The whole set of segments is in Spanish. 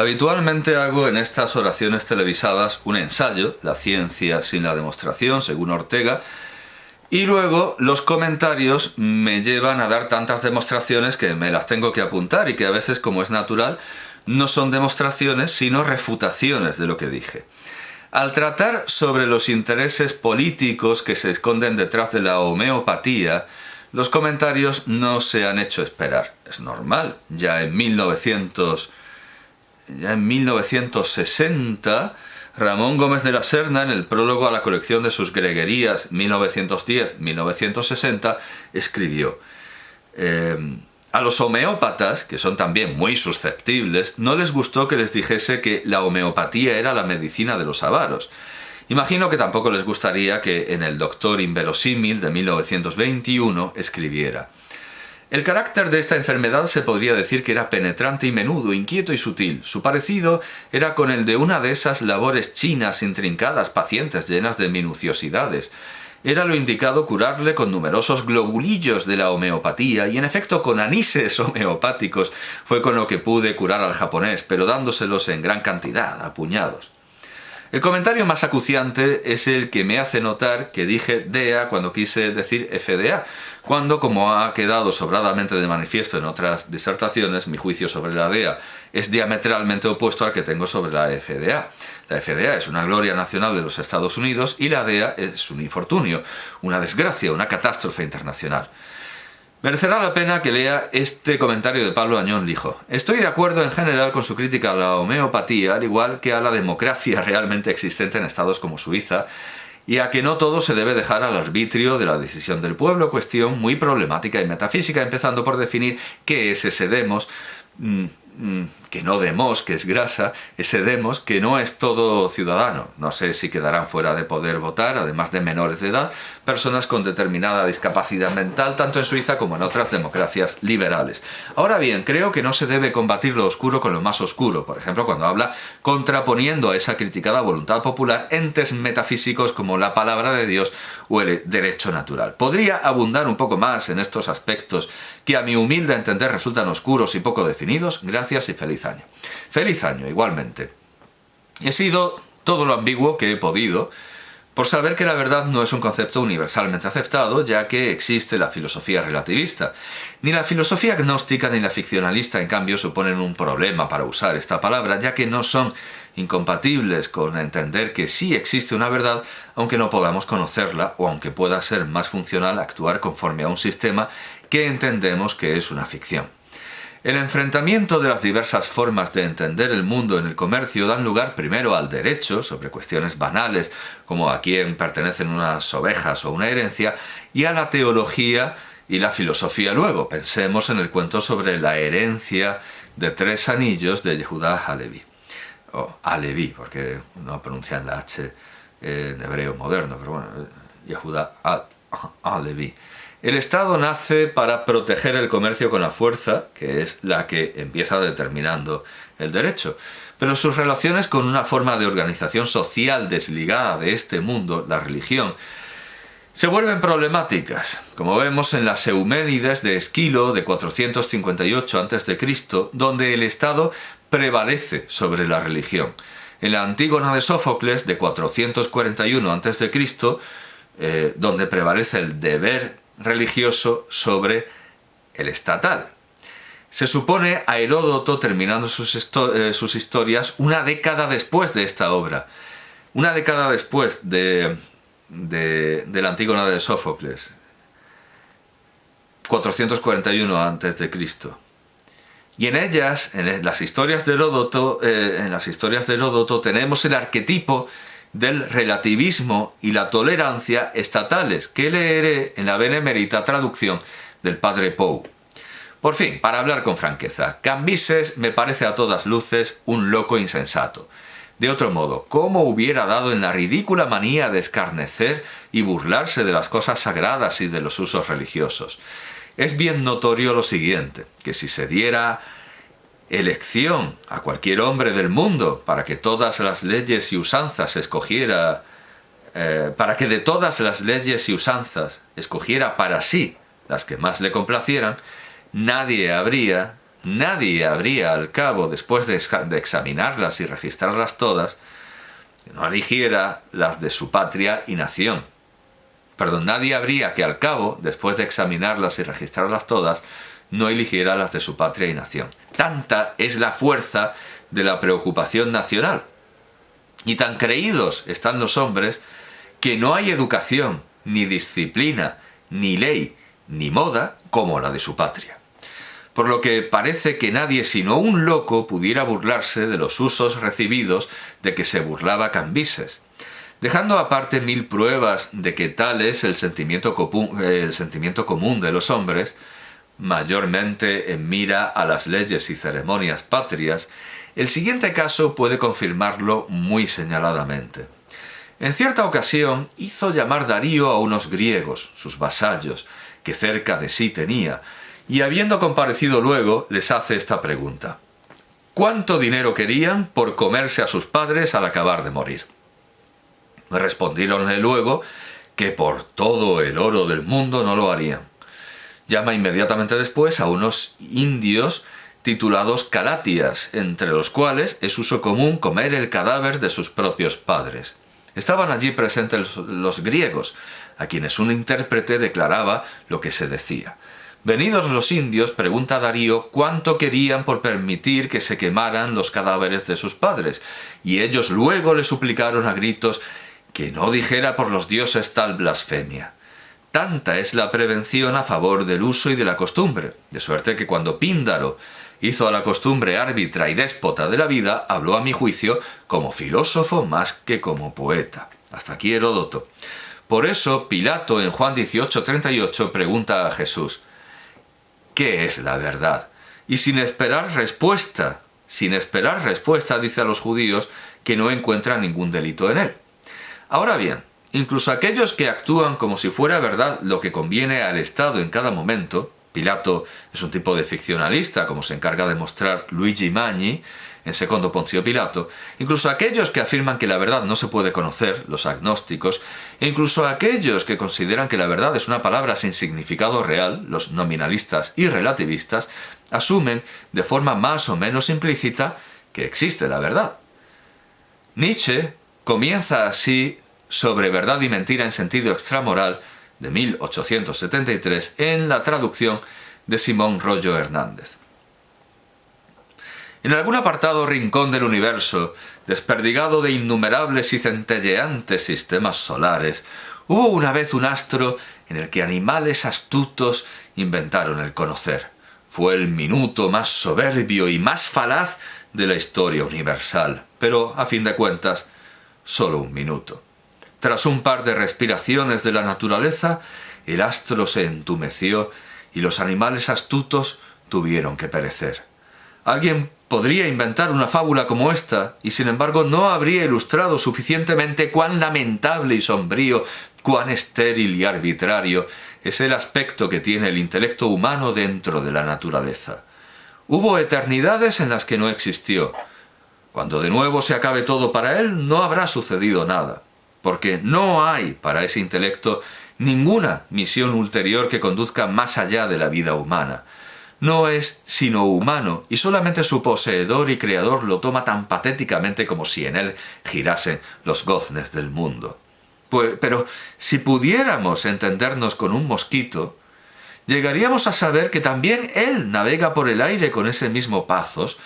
Habitualmente hago en estas oraciones televisadas un ensayo, la ciencia sin la demostración, según Ortega, y luego los comentarios me llevan a dar tantas demostraciones que me las tengo que apuntar y que a veces, como es natural, no son demostraciones sino refutaciones de lo que dije. Al tratar sobre los intereses políticos que se esconden detrás de la homeopatía, los comentarios no se han hecho esperar. Es normal, ya en 1960, Ramón Gómez de la Serna, en el prólogo a la colección de sus greguerías 1910-1960, escribió: a los homeópatas, que son también muy susceptibles, no les gustó que les dijese que la homeopatía era la medicina de los avaros. Imagino que tampoco les gustaría que en el Doctor Inverosímil de 1921 escribiera: el carácter de esta enfermedad se podría decir que era penetrante y menudo, inquieto y sutil. Su parecido era con el de una de esas labores chinas, intrincadas, pacientes, llenas de minuciosidades. Era lo indicado curarle con numerosos globulillos de la homeopatía, y en efecto con anises homeopáticos fue con lo que pude curar al japonés, pero dándoselos en gran cantidad, a puñados. El comentario más acuciante es el que me hace notar que dije DEA cuando quise decir FDA, cuando, como ha quedado sobradamente de manifiesto en otras disertaciones, mi juicio sobre la DEA es diametralmente opuesto al que tengo sobre la FDA. La FDA es una gloria nacional de los Estados Unidos y la DEA es un infortunio, una desgracia, una catástrofe internacional. Merecerá la pena que lea este comentario de Pablo Añón Lijo. Estoy de acuerdo en general con su crítica a la homeopatía, al igual que a la democracia realmente existente en estados como Suiza, y a que no todo se debe dejar al arbitrio de la decisión del pueblo, cuestión muy problemática y metafísica, empezando por definir qué es ese demos, que no demos, que es grasa, ese demos que no es todo ciudadano. No sé si quedarán fuera de poder votar, además de menores de edad, personas con determinada discapacidad mental, tanto en Suiza como en otras democracias liberales. Ahora bien, creo que no se debe combatir lo oscuro con lo más oscuro, por ejemplo, cuando habla contraponiendo a esa criticada voluntad popular entes metafísicos como la palabra de Dios o el derecho natural. Podría abundar un poco más en estos aspectos que a mi humilde entender resultan oscuros y poco definidos. Gracias y feliz año. Feliz año, igualmente. He sido todo lo ambiguo que he podido por saber que la verdad no es un concepto universalmente aceptado, ya que existe la filosofía relativista. Ni la filosofía gnóstica ni la ficcionalista, en cambio, suponen un problema para usar esta palabra, ya que no son incompatibles con entender que sí existe una verdad, aunque no podamos conocerla, o aunque pueda ser más funcional actuar conforme a un sistema que entendemos que es una ficción. El enfrentamiento de las diversas formas de entender el mundo en el comercio dan lugar primero al derecho, sobre cuestiones banales, como a quién pertenecen unas ovejas o una herencia, y a la teología y la filosofía luego. Pensemos en el cuento sobre la herencia de 3 anillos de Yehudá Halevi. O Alevi, porque no pronuncian la H en hebreo moderno, pero bueno, Yehudá Halevi. El Estado nace para proteger el comercio con la fuerza, que es la que empieza determinando el derecho. Pero sus relaciones con una forma de organización social desligada de este mundo, la religión, se vuelven problemáticas, como vemos en las Euménides de Esquilo de 458 a.C., donde el Estado prevalece sobre la religión. En la Antígona de Sófocles de 441 a.C., donde prevalece el deber religioso sobre el estatal. Se supone a Heródoto terminando sus historias una década después de esta obra, una década después de la Antígona de Sófocles, 441 a.C. Y en ellas, en las historias de Heródoto, tenemos el arquetipo del relativismo y la tolerancia estatales, que leeré en la benemérita traducción del padre Pou. Por fin, para hablar con franqueza, Cambises me parece a todas luces un loco insensato. De otro modo, ¿cómo hubiera dado en la ridícula manía de escarnecer y burlarse de las cosas sagradas y de los usos religiosos? Es bien notorio lo siguiente, que si se diera elección a cualquier hombre del mundo para que todas las leyes y usanzas escogiera, para que de todas las leyes y usanzas escogiera para sí las que más le complacieran, nadie habría nadie habría al cabo, después de examinarlas y registrarlas todas, que no eligiera las de su patria y nación. Perdón, nadie habría que al cabo, después de examinarlas y registrarlas todas, no eligiera las de su patria y nación. Tanta es la fuerza de la preocupación nacional. Y tan creídos están los hombres que no hay educación, ni disciplina, ni ley, ni moda como la de su patria. Por lo que parece que nadie sino un loco pudiera burlarse de los usos recibidos de que se burlaba Cambises, dejando aparte mil pruebas de que tal es el sentimiento común de los hombres, mayormente en mira a las leyes y ceremonias patrias. El siguiente caso puede confirmarlo muy señaladamente. En cierta ocasión hizo llamar Darío a unos griegos, sus vasallos, que cerca de sí tenía, y habiendo comparecido luego, les hace esta pregunta: ¿cuánto dinero querían por comerse a sus padres al acabar de morir? Respondieronle luego que por todo el oro del mundo no lo harían. Llama inmediatamente después a unos indios titulados Calatias, entre los cuales es uso común comer el cadáver de sus propios padres. Estaban allí presentes los griegos, a quienes un intérprete declaraba lo que se decía. Venidos los indios, pregunta Darío cuánto querían por permitir que se quemaran los cadáveres de sus padres, y ellos luego le suplicaron a gritos que no dijera por los dioses tal blasfemia. Tanta es la prevención a favor del uso y de la costumbre, de suerte que cuando Píndaro hizo a la costumbre árbitra y déspota de la vida, habló a mi juicio como filósofo más que como poeta. Hasta aquí Heródoto. Por eso Pilato en Juan 18:38 pregunta a Jesús: ¿qué es la verdad? Y sin esperar respuesta, dice a los judíos que no encuentran ningún delito en él. Ahora bien, incluso aquellos que actúan como si fuera verdad lo que conviene al Estado en cada momento, Pilato es un tipo de ficcionalista, como se encarga de mostrar Luigi Magni en Secondo Ponzio Pilato, incluso aquellos que afirman que la verdad no se puede conocer, los agnósticos, e incluso aquellos que consideran que la verdad es una palabra sin significado real, los nominalistas y relativistas, asumen de forma más o menos implícita que existe la verdad. Nietzsche comienza así Sobre verdad y mentira en sentido extramoral, de 1873, en la traducción de Simón Rollo Hernández. En algún apartado rincón del universo, desperdigado de innumerables y centelleantes sistemas solares, hubo una vez un astro en el que animales astutos inventaron el conocer. Fue el minuto más soberbio y más falaz de la historia universal, pero, a fin de cuentas, solo un minuto. Tras un par de respiraciones de la naturaleza, el astro se entumeció y los animales astutos tuvieron que perecer. Alguien podría inventar una fábula como esta, y sin embargo no habría ilustrado suficientemente cuán lamentable y sombrío, cuán estéril y arbitrario es el aspecto que tiene el intelecto humano dentro de la naturaleza. Hubo eternidades en las que no existió. Cuando de nuevo se acabe todo para él, no habrá sucedido nada, porque no hay para ese intelecto ninguna misión ulterior que conduzca más allá de la vida humana. No es sino humano, y solamente su poseedor y creador lo toma tan patéticamente como si en él girasen los goznes del mundo. Pero si pudiéramos entendernos con un mosquito, llegaríamos a saber que también él navega por el aire con ese mismo pazos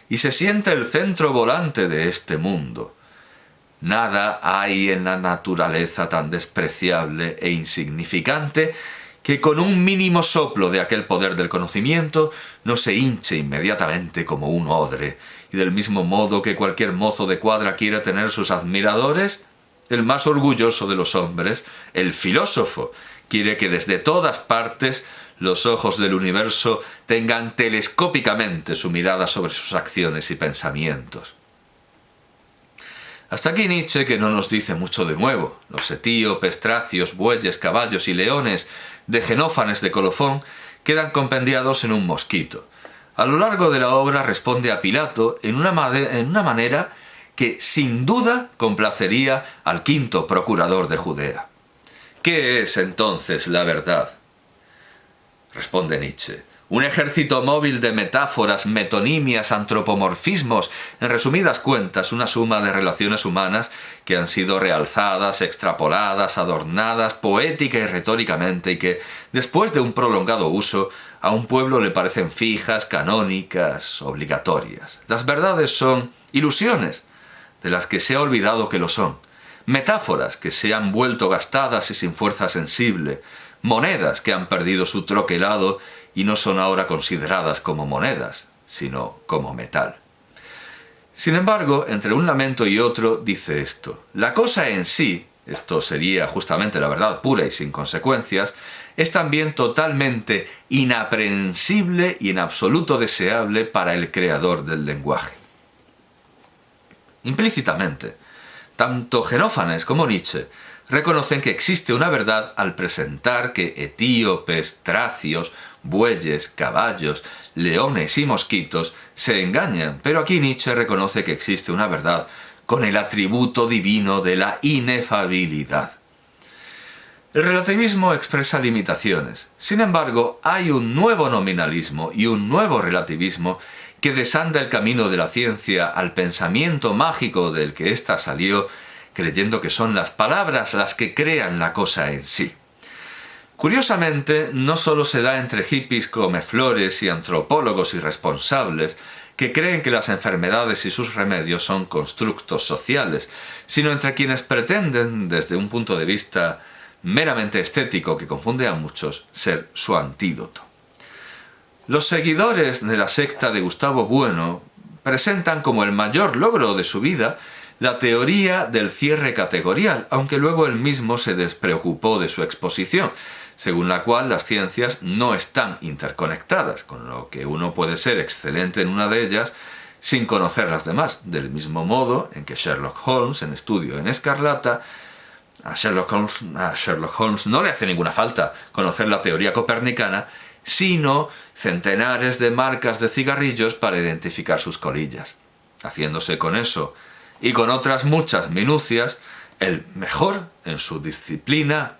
y se siente el centro volante de este mundo. Nada hay en la naturaleza tan despreciable e insignificante que con un mínimo soplo de aquel poder del conocimiento no se hinche inmediatamente como un odre, y del mismo modo que cualquier mozo de cuadra quiere tener sus admiradores, el más orgulloso de los hombres, el filósofo, quiere que desde todas partes los ojos del universo tengan telescópicamente su mirada sobre sus acciones y pensamientos. Hasta aquí Nietzsche, que no nos dice mucho de nuevo. Los etíopes, tracios, bueyes, caballos y leones de Genófanes de Colofón quedan compendiados en un mosquito. A lo largo de la obra responde a Pilato en una manera que sin duda complacería al quinto procurador de Judea. ¿Qué es entonces la verdad? Responde Nietzsche: Un ejército móvil de metáforas, metonimias, antropomorfismos, en resumidas cuentas, una suma de relaciones humanas que han sido realzadas, extrapoladas, adornadas, poética y retóricamente, y que, después de un prolongado uso, a un pueblo le parecen fijas, canónicas, obligatorias. Las verdades son ilusiones, de las que se ha olvidado que lo son, metáforas que se han vuelto gastadas y sin fuerza sensible, monedas que han perdido su troquelado y no son ahora consideradas como monedas, sino como metal. Sin embargo, entre un lamento y otro dice esto: la cosa en sí, esto sería justamente la verdad pura y sin consecuencias, es también totalmente inaprehensible y en absoluto deseable para el creador del lenguaje. Implícitamente, tanto Genófanes como Nietzsche reconocen que existe una verdad al presentar que etíopes, tracios, bueyes, caballos, leones y mosquitos se engañan, pero aquí Nietzsche reconoce que existe una verdad con el atributo divino de la inefabilidad. El relativismo expresa limitaciones. Sin embargo, hay un nuevo nominalismo y un nuevo relativismo que desanda el camino de la ciencia al pensamiento mágico del que ésta salió, creyendo que son las palabras las que crean la cosa en sí. Curiosamente, no solo se da entre hippies comeflores y antropólogos irresponsables que creen que las enfermedades y sus remedios son constructos sociales, sino entre quienes pretenden, desde un punto de vista meramente estético que confunde a muchos, ser su antídoto. Los seguidores de la secta de Gustavo Bueno presentan como el mayor logro de su vida la teoría del cierre categorial, aunque luego él mismo se despreocupó de su exposición, según la cual las ciencias no están interconectadas, con lo que uno puede ser excelente en una de ellas sin conocer las demás, del mismo modo en que Sherlock Holmes, en Estudio en Escarlata, a Sherlock Holmes no le hace ninguna falta conocer la teoría copernicana, sino centenares de marcas de cigarrillos para identificar sus colillas, haciéndose con eso y con otras muchas minucias el mejor en su disciplina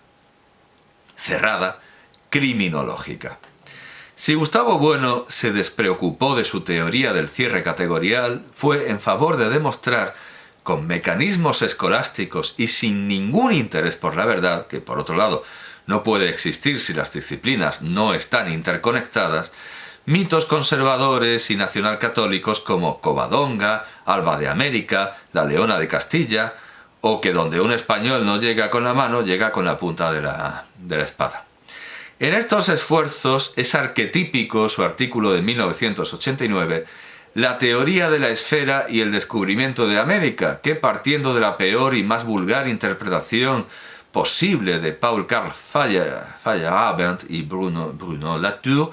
cerrada criminológica. Si Gustavo Bueno se despreocupó de su teoría del cierre categorial, fue en favor de demostrar, con mecanismos escolásticos y sin ningún interés por la verdad, que por otro lado no puede existir si las disciplinas no están interconectadas, mitos conservadores y nacionalcatólicos como Covadonga, Alba de América, la Leona de Castilla, o que donde un español no llega con la mano, llega con la punta de la espada. En estos esfuerzos es arquetípico su artículo de 1989, La teoría de la esfera y el descubrimiento de América, que partiendo de la peor y más vulgar interpretación posible de Paul Karl Feyerabend y Bruno Latour,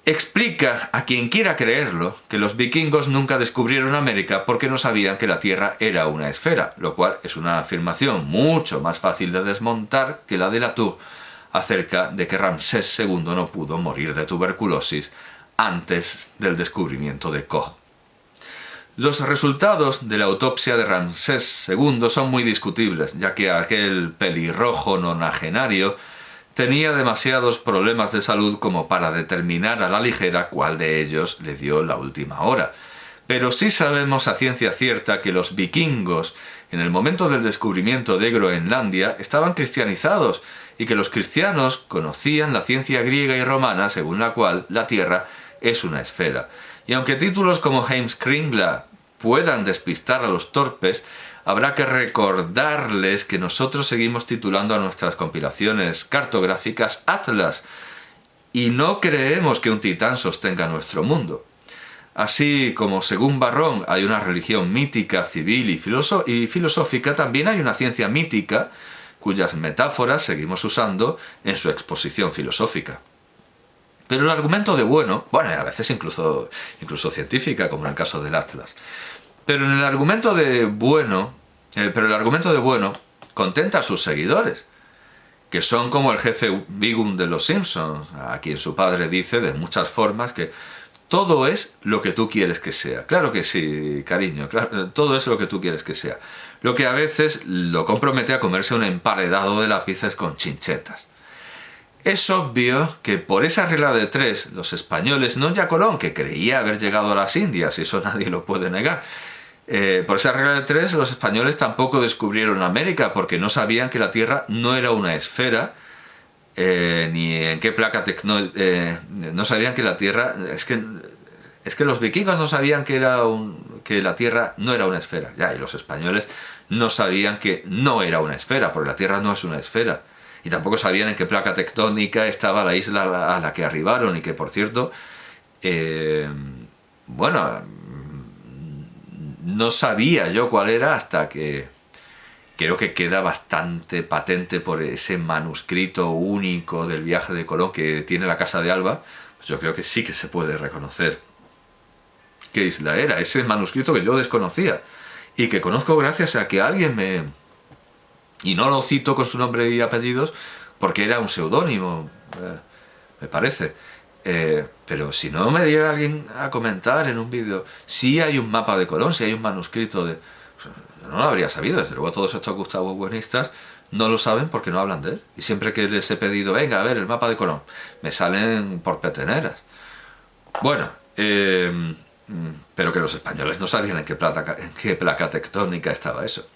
explica a quien quiera creerlo que los vikingos nunca descubrieron América porque no sabían que la Tierra era una esfera, lo cual es una afirmación mucho más fácil de desmontar que la de Latour acerca de que Ramsés II no pudo morir de tuberculosis antes del descubrimiento de Koch. Los resultados de la autopsia de Ramsés II son muy discutibles, ya que aquel pelirrojo nonagenario tenía demasiados problemas de salud como para determinar a la ligera cuál de ellos le dio la última hora. Pero sí sabemos a ciencia cierta que los vikingos, en el momento del descubrimiento de Groenlandia, estaban cristianizados y que los cristianos conocían la ciencia griega y romana según la cual la Tierra es una esfera. Y aunque títulos como Heimskringla puedan despistar a los torpes, habrá que recordarles que nosotros seguimos titulando a nuestras compilaciones cartográficas Atlas, y no creemos que un titán sostenga nuestro mundo. Así como según Barrón hay una religión mítica, civil y filosófica, también hay una ciencia mítica cuyas metáforas seguimos usando en su exposición filosófica. Pero el argumento de Bueno, a veces incluso científica, como en el caso del Atlas, pero el argumento de Bueno contenta a sus seguidores, que son como el jefe Wiggum de los Simpsons, a quien su padre dice de muchas formas que todo es lo que tú quieres que sea. Claro que sí, cariño, claro, todo es lo que tú quieres que sea. Lo que a veces lo compromete a comerse un emparedado de lápices con chinchetas. Es obvio que por esa regla de 3 los españoles, no ya Colón, que creía haber llegado a las Indias, y eso nadie lo puede negar, por esa regla de 3 los españoles tampoco descubrieron América, porque no sabían que la Tierra no era una esfera, ni en qué placa tectónica, no sabían que la Tierra, es que los vikingos no sabían que la Tierra no era una esfera, ya, y los españoles no sabían que no era una esfera, porque la Tierra no es una esfera. Y tampoco sabían en qué placa tectónica estaba la isla a la que arribaron, y que, por cierto, bueno, no sabía yo cuál era hasta que creo que queda bastante patente por ese manuscrito único del viaje de Colón que tiene la Casa de Alba. Pues yo creo que sí que se puede reconocer qué isla era, ese manuscrito que yo desconocía y que conozco gracias a que alguien me... Y no lo cito con su nombre y apellidos porque era un seudónimo, me parece. Pero si no me llega alguien a comentar en un vídeo, si hay un mapa de Colón, si hay un manuscrito de... Pues, no lo habría sabido, desde luego todos estos Gustavo Buenistas no lo saben porque no hablan de él. Y siempre que les he pedido, venga, a ver, el mapa de Colón, me salen por peteneras. Bueno, pero que los españoles no sabían en qué placa tectónica estaba eso.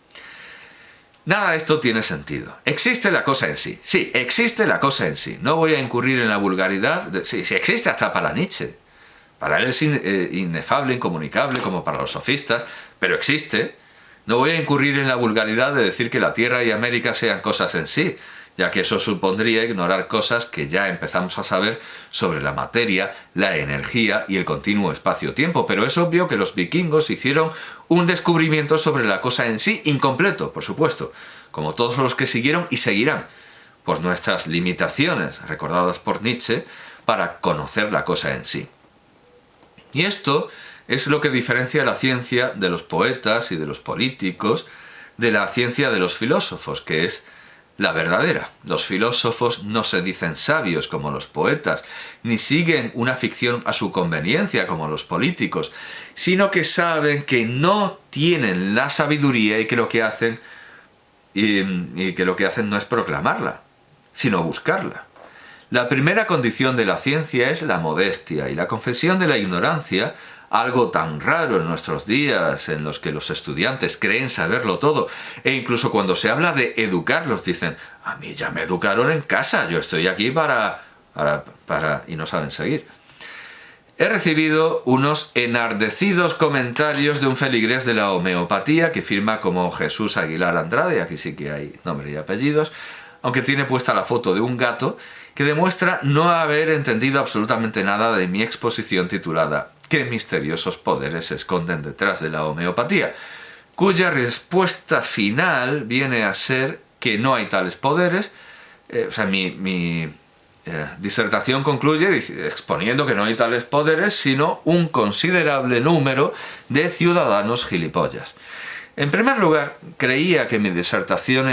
Nada de esto tiene sentido. Existe la cosa en sí. Sí, existe la cosa en sí. No voy a incurrir en la vulgaridad. Sí, existe hasta para Nietzsche. Para él es inefable, incomunicable, como para los sofistas, pero existe. No voy a incurrir en la vulgaridad de decir que la Tierra y América sean cosas en sí, ya que eso supondría ignorar cosas que ya empezamos a saber sobre la materia, la energía y el continuo espacio-tiempo. Pero es obvio que los vikingos hicieron un descubrimiento sobre la cosa en sí, incompleto, por supuesto, como todos los que siguieron y seguirán, por nuestras limitaciones, recordadas por Nietzsche, para conocer la cosa en sí. Y esto es lo que diferencia la ciencia de los poetas y de los políticos de la ciencia de los filósofos, que es la verdadera. Los filósofos no se dicen sabios como los poetas, ni siguen una ficción a su conveniencia como los políticos, sino que saben que no tienen la sabiduría y que lo que hacen no es proclamarla, sino buscarla. La primera condición de la ciencia es la modestia y la confesión de la ignorancia, algo tan raro en nuestros días en los que los estudiantes creen saberlo todo, e incluso cuando se habla de educarlos dicen, a mí ya me educaron en casa, yo estoy aquí para... y no saben seguir. He recibido unos enardecidos comentarios de un feligrés de la homeopatía que firma como Jesús Aguilar Andrade, aquí sí que hay nombre y apellidos, aunque tiene puesta la foto de un gato, que demuestra no haber entendido absolutamente nada de mi exposición titulada ¿Qué misteriosos poderes se esconden detrás de la homeopatía?, cuya respuesta final viene a ser que no hay tales poderes. Mi disertación concluye exponiendo que no hay tales poderes, sino un considerable número de ciudadanos gilipollas. En primer lugar, él creía que mi disertación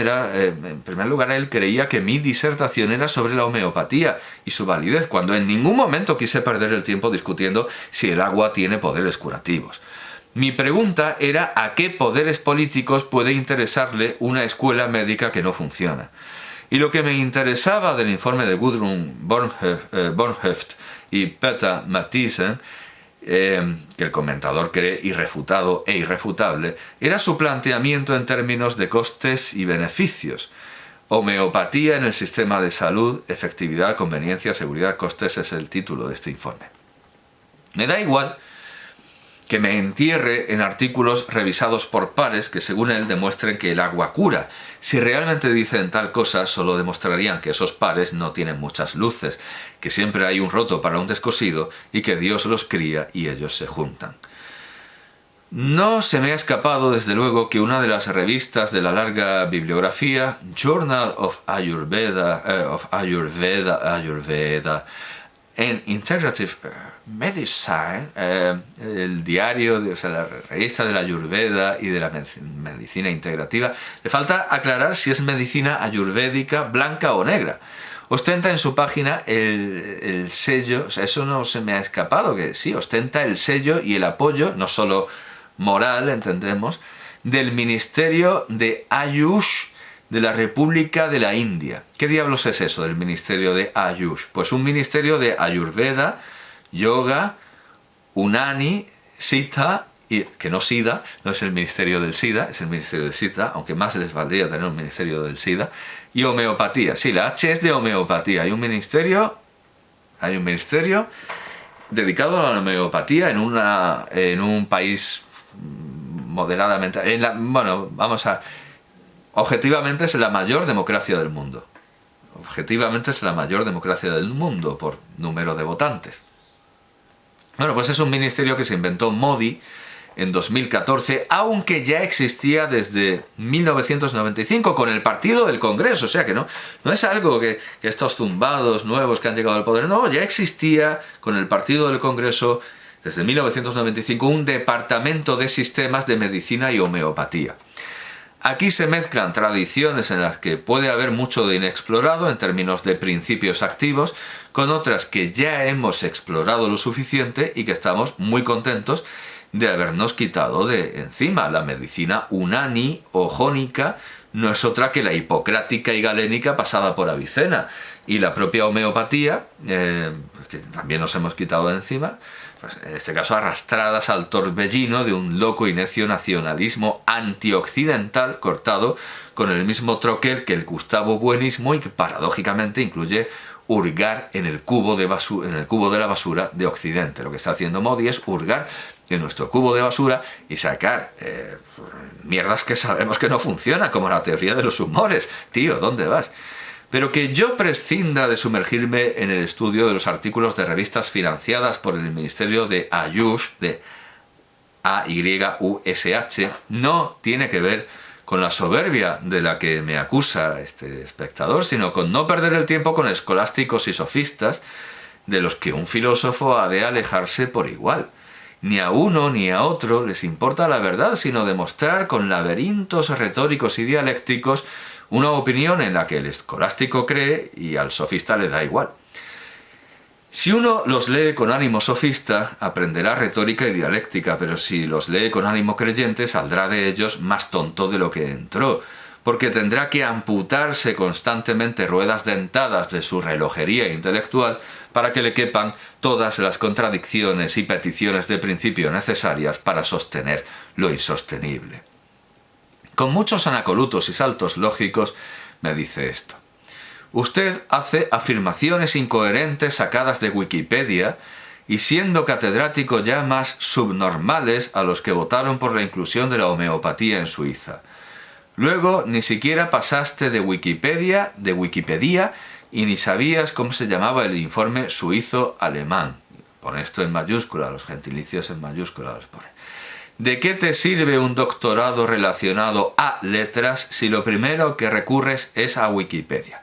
era sobre la homeopatía y su validez, cuando en ningún momento quise perder el tiempo discutiendo si el agua tiene poderes curativos. Mi pregunta era a qué poderes políticos puede interesarle una escuela médica que no funciona. Y lo que me interesaba del informe de Gudrun Bornhöft y Peter Mathiesen, que el comentador cree irrefutado e irrefutable, era su planteamiento en términos de costes y beneficios. Homeopatía en el sistema de salud, efectividad, conveniencia, seguridad, costes es el título de este informe. Me da igual que me entierre en artículos revisados por pares que según él demuestren que el agua cura. Si realmente dicen tal cosa, solo demostrarían que esos pares no tienen muchas luces, que siempre hay un roto para un descosido y que Dios los cría y ellos se juntan. No se me ha escapado, desde luego, que una de las revistas de la larga bibliografía, Journal of Ayurveda, en Integrative Medicine, el diario, la revista de la Ayurveda y de la medicina integrativa, le falta aclarar si es medicina ayurvédica blanca o negra. Ostenta en su página el sello, eso no se me ha escapado, que sí, ostenta el sello y el apoyo, no solo moral, entendemos, del Ministerio de Ayush de la República de la India. ¿Qué diablos es eso del Ministerio de Ayush? Pues un ministerio de Ayurveda, Yoga, Unani, Siddha, que no SIDA, no es el Ministerio del SIDA, es el Ministerio del SIDA, aunque más les valdría tener un Ministerio del SIDA, y homeopatía. Sí, la H es de homeopatía. Hay un ministerio dedicado a la homeopatía en un país moderadamente... objetivamente es la mayor democracia del mundo. Objetivamente es la mayor democracia del mundo por número de votantes. Bueno, pues es un ministerio que se inventó Modi en 2014, aunque ya existía desde 1995 con el Partido del Congreso. O sea que no es algo que estos zumbados nuevos que han llegado al poder. No, ya existía con el Partido del Congreso desde 1995 un departamento de sistemas de medicina y homeopatía. Aquí se mezclan tradiciones en las que puede haber mucho de inexplorado en términos de principios activos, con otras que ya hemos explorado lo suficiente y que estamos muy contentos de habernos quitado de encima. La medicina unani o jónica no es otra que la hipocrática y galénica pasada por Avicena. Y la propia homeopatía, que también nos hemos quitado de encima, pues en este caso arrastradas al torbellino de un loco y necio nacionalismo antioccidental cortado con el mismo troquel que el Gustavo Buenismo y que paradójicamente incluye hurgar en el cubo de la basura de Occidente. Lo que está haciendo Modi es hurgar en nuestro cubo de basura y sacar mierdas que sabemos que no funcionan, como la teoría de los humores. Tío, ¿dónde vas? Pero que yo prescinda de sumergirme en el estudio de los artículos de revistas financiadas por el Ministerio de Ayush, de AYUSH, no tiene que ver con la soberbia de la que me acusa este espectador, sino con no perder el tiempo con escolásticos y sofistas de los que un filósofo ha de alejarse por igual. Ni a uno ni a otro les importa la verdad, sino demostrar con laberintos retóricos y dialécticos una opinión en la que el escolástico cree y al sofista le da igual. Si uno los lee con ánimo sofista, aprenderá retórica y dialéctica, pero si los lee con ánimo creyente, saldrá de ellos más tonto de lo que entró, porque tendrá que amputarse constantemente ruedas dentadas de su relojería intelectual para que le quepan todas las contradicciones y peticiones de principio necesarias para sostener lo insostenible. Con muchos anacolutos y saltos lógicos me dice esto. Usted hace afirmaciones incoherentes sacadas de Wikipedia y siendo catedrático ya más subnormales a los que votaron por la inclusión de la homeopatía en Suiza. Luego ni siquiera pasaste de Wikipedia y ni sabías cómo se llamaba el informe suizo-alemán. Pone esto en mayúscula, los gentilicios en mayúscula los pone. ¿De qué te sirve un doctorado relacionado a letras si lo primero que recurres es a Wikipedia?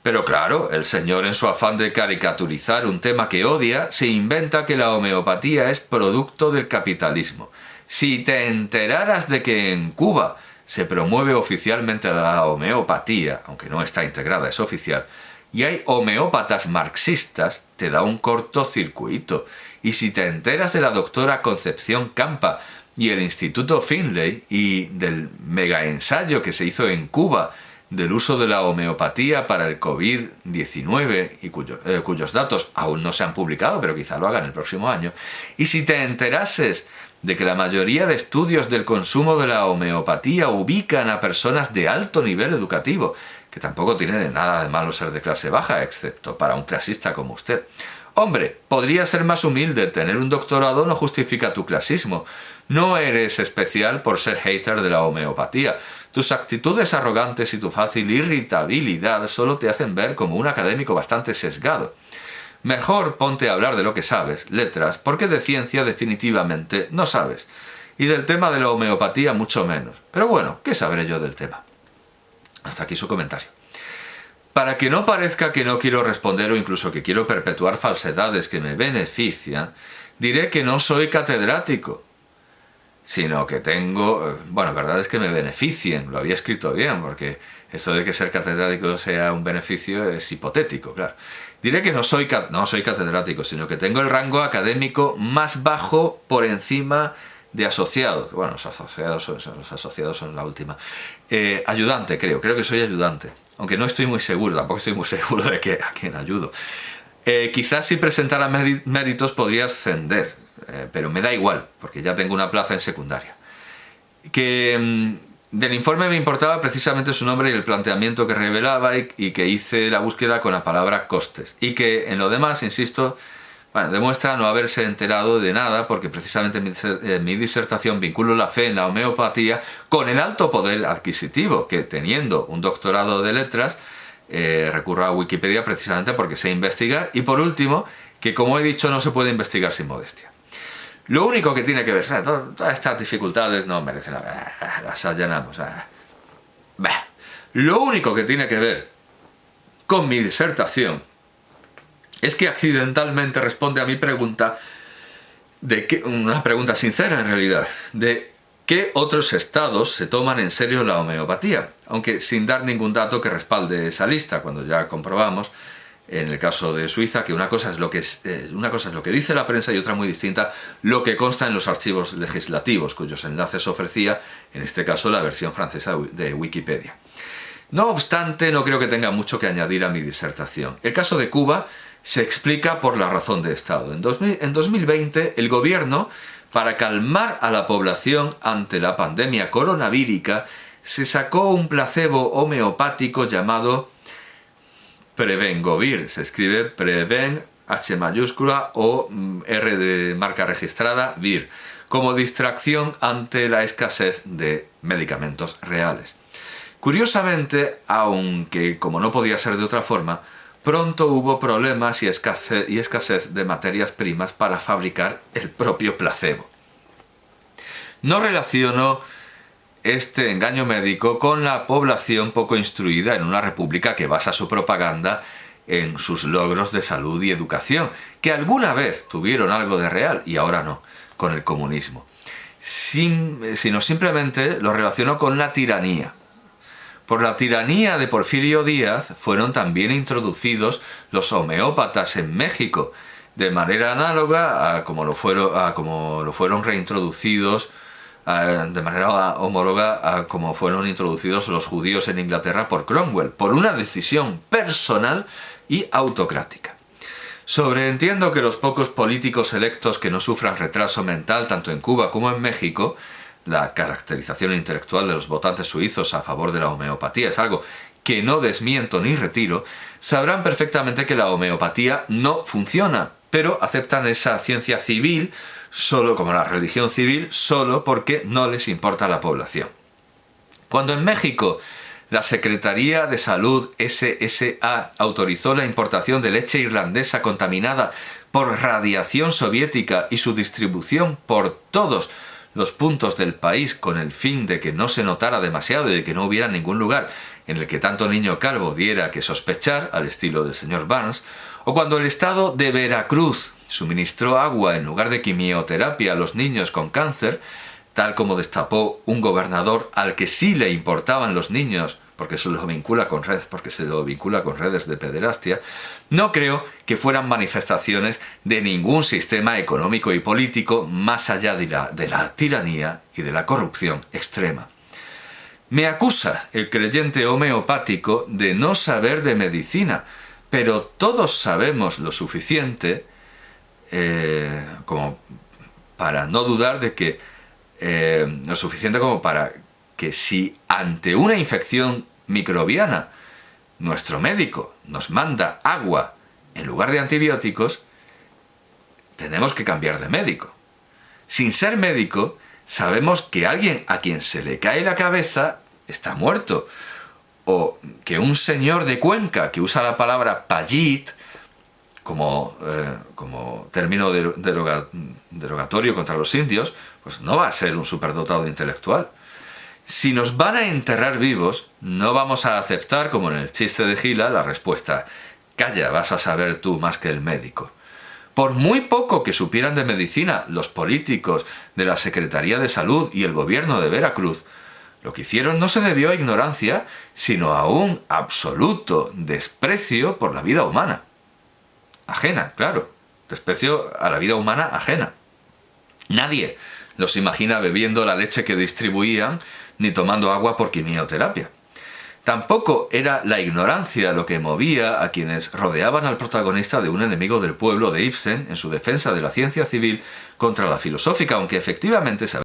Pero claro, el señor en su afán de caricaturizar un tema que odia, se inventa que la homeopatía es producto del capitalismo. Si te enteraras de que en Cuba se promueve oficialmente la homeopatía, aunque no está integrada, es oficial, y hay homeópatas marxistas, te da un cortocircuito. Y si te enteras de la doctora Concepción Campa y el Instituto Finlay y del mega ensayo que se hizo en Cuba del uso de la homeopatía para el COVID-19 y cuyos datos aún no se han publicado, pero quizá lo hagan el próximo año, y si te enterases de que la mayoría de estudios del consumo de la homeopatía ubican a personas de alto nivel educativo, que tampoco tienen nada de malo ser de clase baja, excepto para un clasista como usted. Hombre, podría ser más humilde, tener un doctorado no justifica tu clasismo. No eres especial por ser hater de la homeopatía. Tus actitudes arrogantes y tu fácil irritabilidad solo te hacen ver como un académico bastante sesgado. Mejor ponte a hablar de lo que sabes, letras, porque de ciencia definitivamente no sabes. Y del tema de la homeopatía mucho menos. Pero bueno, ¿qué sabré yo del tema? Hasta aquí su comentario. Para que no parezca que no quiero responder o incluso que quiero perpetuar falsedades que me benefician, diré que no soy catedrático, sino que tengo... Bueno, la verdad es que me beneficien, lo había escrito bien, porque esto de que ser catedrático sea un beneficio es hipotético, claro. Diré que no soy catedrático, sino que tengo el rango académico más bajo por encima de asociado, bueno, los asociados son la última, ayudante creo que soy ayudante, aunque no estoy muy seguro, tampoco estoy muy seguro de a quién ayudo. Quizás si presentara méritos podría ascender, pero me da igual, porque ya tengo una plaza en secundaria. Del informe me importaba precisamente su nombre y el planteamiento que revelaba y que hice la búsqueda con la palabra costes. Y que en lo demás, insisto, bueno, demuestra no haberse enterado de nada porque precisamente en mi disertación vinculo la fe en la homeopatía con el alto poder adquisitivo que, teniendo un doctorado de letras, recurro a Wikipedia precisamente porque sé investigar. Y por último, que como he dicho no se puede investigar sin modestia. Lo único que tiene que ver, todas estas dificultades no merecen nada, las allanamos. Lo único que tiene que ver con mi disertación es que accidentalmente responde a mi pregunta, una pregunta sincera en realidad, de qué otros estados se toman en serio la homeopatía, aunque sin dar ningún dato que respalde esa lista, cuando ya comprobamos, en el caso de Suiza, que una cosa es lo que dice la prensa y otra muy distinta lo que consta en los archivos legislativos, cuyos enlaces ofrecía, en este caso, la versión francesa de Wikipedia. No obstante, no creo que tenga mucho que añadir a mi disertación. El caso de Cuba se explica por la razón de Estado. En 2020, el gobierno, para calmar a la población ante la pandemia coronavírica, se sacó un placebo homeopático llamado Prevengovir. Se escribe Preven, H mayúscula o R de marca registrada, Vir, como distracción ante la escasez de medicamentos reales. Curiosamente, aunque como no podía ser de otra forma, pronto hubo problemas y escasez de materias primas para fabricar el propio placebo. No relaciono este engaño médico con la población poco instruida en una república que basa su propaganda en sus logros de salud y educación, que alguna vez tuvieron algo de real y ahora no, con el comunismo, sino simplemente lo relaciono con la tiranía. Por la tiranía de Porfirio Díaz fueron también introducidos los homeópatas en México, de manera análoga a como lo fueron reintroducidos, de manera homóloga a como fueron introducidos los judíos en Inglaterra por Cromwell, por una decisión personal y autocrática. Sobreentiendo que los pocos políticos electos que no sufran retraso mental tanto en Cuba como en México, la caracterización intelectual de los votantes suizos a favor de la homeopatía es algo que no desmiento ni retiro, sabrán perfectamente que la homeopatía no funciona, pero aceptan esa ciencia civil solo como la religión civil, solo porque no les importa la población. Cuando en México la Secretaría de Salud SSA autorizó la importación de leche irlandesa contaminada por radiación soviética y su distribución por todos los puntos del país con el fin de que no se notara demasiado y de que no hubiera ningún lugar en el que tanto niño calvo diera que sospechar, al estilo del señor Barnes, o cuando el estado de Veracruz suministró agua en lugar de quimioterapia a los niños con cáncer, tal como destapó un gobernador al que sí le importaban los niños porque se lo vincula con redes de pederastia, no creo que fueran manifestaciones de ningún sistema económico y político más allá de la tiranía y de la corrupción extrema. Me acusa el creyente homeopático de no saber de medicina, pero todos sabemos lo suficiente como para no dudar de que lo suficiente como para que si ante una infección microbiana nuestro médico nos manda agua en lugar de antibióticos, tenemos que cambiar de médico. Sin ser médico, sabemos que alguien a quien se le cae la cabeza está muerto, o que un señor de Cuenca que usa la palabra payit como término derogatorio contra los indios, pues no va a ser un superdotado intelectual. Si nos van a enterrar vivos, no vamos a aceptar, como en el chiste de Gila, la respuesta: calla, vas a saber tú más que el médico. Por muy poco que supieran de medicina los políticos de la Secretaría de Salud y el gobierno de Veracruz, lo que hicieron no se debió a ignorancia, sino a un absoluto desprecio por la vida humana. Ajena, claro. Desprecio a la vida humana ajena. Nadie los imagina bebiendo la leche que distribuían ni tomando agua por quimioterapia. Tampoco era la ignorancia lo que movía a quienes rodeaban al protagonista de Un enemigo del pueblo de Ibsen en su defensa de la ciencia civil contra la filosófica, aunque efectivamente